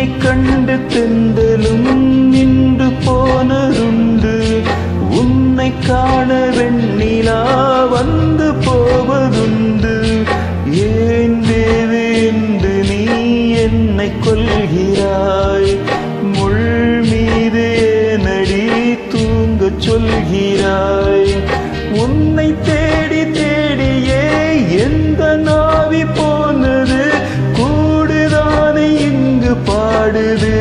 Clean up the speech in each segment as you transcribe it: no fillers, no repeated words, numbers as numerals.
உன்னை கண்டு தெந்தலும் நின்று போனதுண்டு. உன்னை காண வெண்ணிலா வந்து போவதுண்டு. ஏன் தேவி என்று நீ என்னை கொள்கிறாய்? முள் மீது ஏனடி தூங்கச் சொல்கிறாய்? உன்னை தேடி தேடியே எந்த நாவி போனது? கூடுதானே இங்கு பாடுது.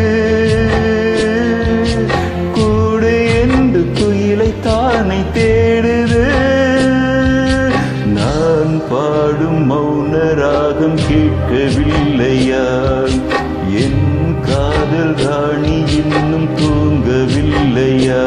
கூடு என்று குயிலை தானே தேடுது. நான் பாடும் மௌன ராகம் கேட்கவில்லையா? என் காதல் ராணி இன்னும் தூங்கவில்லையா?